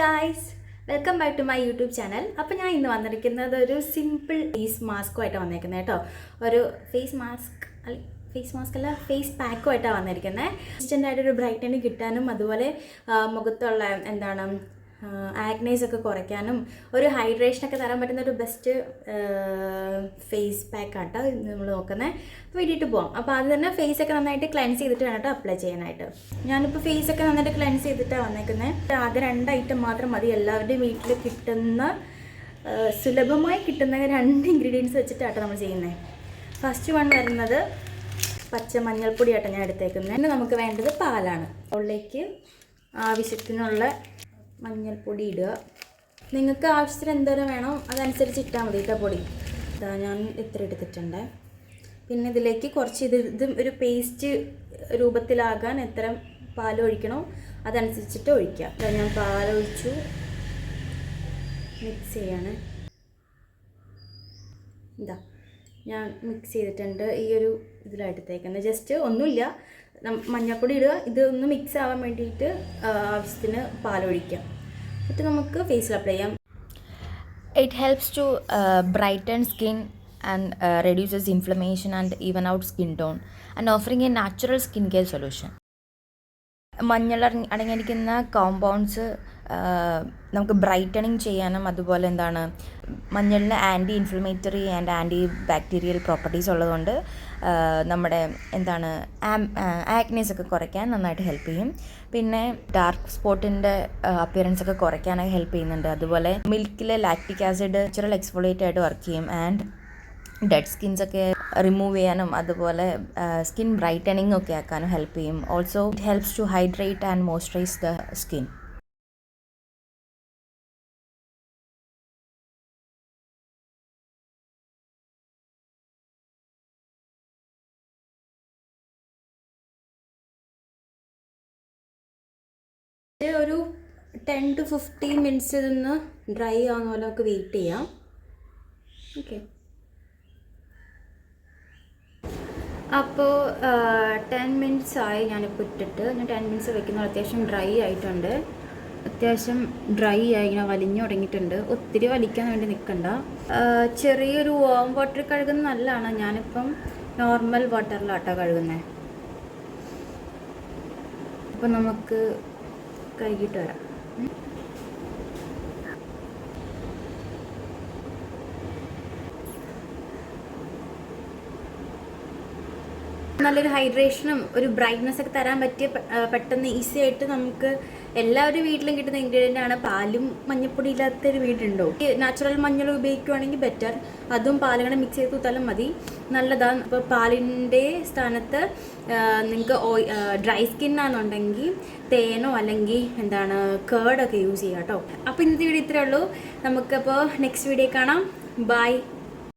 Guys, welcome back to my YouTube channel. അപ്പോൾ ഞാൻ ഇന്ന് വന്നിരിക്കുന്നത് ഒരു സിമ്പിൾ ഫേസ് മാസ്കുമായിട്ടാണ് വന്നിരിക്കുന്നത് കേട്ടോ. ഒരു ഫേസ് പാക്കുമായിട്ടാണ് വന്നിരിക്കുന്നത്. ഇൻസ്റ്റൻ്റായിട്ടൊരു ബ്രൈറ്റനിങ് കിട്ടാനും അതുപോലെ മുഖത്തുള്ള ആക്നേസ് ഒക്കെ കുറയ്ക്കാനും ഒരു ഹൈഡ്രേഷനൊക്കെ തരാൻ പറ്റുന്ന ഒരു ബെസ്റ്റ് ഫേസ് പാക്കാട്ടോ നമ്മൾ നോക്കുന്നത്. വേണ്ടിയിട്ട് പോകാം. അപ്പോൾ അത് തന്നെ ഫേസൊക്കെ നന്നായിട്ട് ക്ലെൻസ് ചെയ്തിട്ട് വേണം കേട്ടോ അപ്ലൈ ചെയ്യാനായിട്ട്. ഞാനിപ്പോൾ ഫേസൊക്കെ നന്നായിട്ട് ക്ലെൻസ് ചെയ്തിട്ടാണ് വന്നേക്കുന്നത്. ആകെ 2 ഐറ്റം മാത്രം മതി. എല്ലാവരുടെയും വീട്ടിൽ കിട്ടുന്ന സുലഭമായി കിട്ടുന്ന 2 ഇൻഗ്രീഡിയൻസ് വെച്ചിട്ടാട്ടോ നമ്മൾ ചെയ്യുന്നത്. ഫസ്റ്റ് വൺ വരുന്നത് പച്ച മഞ്ഞൾപ്പൊടിയാട്ടോ ഞാൻ എടുത്തേക്കുന്നത്. പിന്നെ നമുക്ക് വേണ്ടത് പാലാണ്. ഉള്ളിലേക്ക് ആവശ്യത്തിനുള്ള മഞ്ഞൾപ്പൊടി ഇടുക. നിങ്ങൾക്ക് ആവശ്യത്തിന് എന്തോരം വേണോ അതനുസരിച്ച് ഇട്ടാൽ മതി കേട്ടോ പൊടി. ഞാൻ ഇത്ര എടുത്തിട്ടുണ്ട്. പിന്നെ ഇതിലേക്ക് കുറച്ച് ഇത് ഒരു പേസ്റ്റ് രൂപത്തിലാകാൻ എത്ര പാലൊഴിക്കണോ അതനുസരിച്ചിട്ട് ഒഴിക്കുക. ഞാൻ പാലൊഴിച്ചു മിക്സ് ചെയ്യാണ്. ഞാൻ മിക്സ് ചെയ്തിട്ടുണ്ട്. ഈ ഒരു ഇതിലെടുത്തേക്കുന്നത് ജസ്റ്റ് ഒന്നുമില്ല, മഞ്ഞൾപ്പൊടി ഇടുക, ഇതൊന്ന് മിക്സ് ആവാൻ വേണ്ടിയിട്ട് ആവശ്യത്തിന് പാലൊഴിക്കുക. എന്നിട്ട് നമുക്ക് ഫേസിൽ അപ്ലൈ ചെയ്യാം. It helps to brighten skin and reduces inflammation and even out skin tone and offering a natural skincare solution. മഞ്ഞൾ അടങ്ങിയിരിക്കുന്ന കോമ്പൗണ്ട്സ് നമുക്ക് ബ്രൈറ്റനിങ് ചെയ്യാനും അതുപോലെ മഞ്ഞളിന് anti inflammatory and anti bacterial properties ഉള്ളതുകൊണ്ട് നമ്മുടെ ആക്നീസ് ഒക്കെ കുറയ്ക്കാൻ നന്നായിട്ട് ഹെൽപ്പ് ചെയ്യും. പിന്നെ ഡാർക്ക് സ്പോട്ടിൻ്റെ അപ്പിയറൻസ് ഒക്കെ കുറയ്ക്കാനൊക്കെ ഹെൽപ്പ് ചെയ്യുന്നുണ്ട്. അതുപോലെ മിൽക്കിലെ ലാക്റ്റിക് ആസിഡ് നാച്ചുറൽ എക്സ്ഫോളിയേറ്റ് ആയിട്ട് വർക്ക് ചെയ്യും ആൻഡ് ഡെഡ് സ്കിൻസ് ഒക്കെ റിമൂവ് ചെയ്യാനും അതുപോലെ സ്കിൻ ബ്രൈറ്റനിങ് ഒക്കെ ആക്കാനും ഹെൽപ്പ് ചെയ്യും. Also it helps to hydrate and moisturise the skin. ഒരു 10 to 15 മിനിറ്റ്സ് ഇതൊന്ന് ഡ്രൈ ആവുന്ന പോലെ നമുക്ക് വെയിറ്റ് ചെയ്യാം. ഓക്കെ, അപ്പോൾ 10 മിനിറ്റ്സ് ആയി ഞാനിപ്പോൾ ഇട്ടിട്ട്. ഞാൻ 10 മിനിറ്റ്സ് വെക്കുന്നത് അത്യാവശ്യം ഡ്രൈ ആയിട്ടുണ്ട്. അത്യാവശ്യം ഡ്രൈ ആയി, ഇങ്ങനെ വലിഞ്ഞു തുടങ്ങിയിട്ടുണ്ട്. ഒത്തിരി വലിക്കാൻ വേണ്ടി നിൽക്കണ്ട. ചെറിയൊരു വാം വാട്ടർ കഴുകുന്നത് നല്ലതാണ്. ഞാനിപ്പം നോർമൽ വാട്ടറിലാട്ടോ കഴുകുന്നത്. അപ്പം നമുക്ക് കഴുകിയിട്ട് വരാം. നല്ലൊരു ഹൈഡ്രേഷനും ഒരു ബ്രൈറ്റ്നസ് ഒക്കെ തരാൻ പറ്റിയ പെട്ടെന്ന് ഈസി ആയിട്ട് നമുക്ക് എല്ലാവരും വീട്ടിലും കിട്ടുന്ന ഇൻഗ്രീഡിയൻ്റ് ആണ്. പാലും മഞ്ഞൾപ്പൊടി ഇല്ലാത്തൊരു വീടുണ്ടോ? നാച്ചുറൽ മഞ്ഞൾ ഉപയോഗിക്കുകയാണെങ്കിൽ ബെറ്റർ. അതും പാലുകളെ മിക്സ് ചെയ്ത് തൂത്താലും മതി, നല്ലതാണ്. അപ്പോൾ പാലിൻ്റെ സ്ഥാനത്ത് നിങ്ങൾക്ക് ഡ്രൈ സ്കിന്നാണെന്നുണ്ടെങ്കിൽ തേനോ അല്ലെങ്കിൽ കേർഡൊക്കെ യൂസ് ചെയ്യാം കേട്ടോ. അപ്പോൾ ഇന്നത്തെ വീഡിയോ ഇത്രയേ ഉള്ളൂ. നമുക്കപ്പോൾ നെക്സ്റ്റ് വീഡിയോ കാണാം. ബൈ.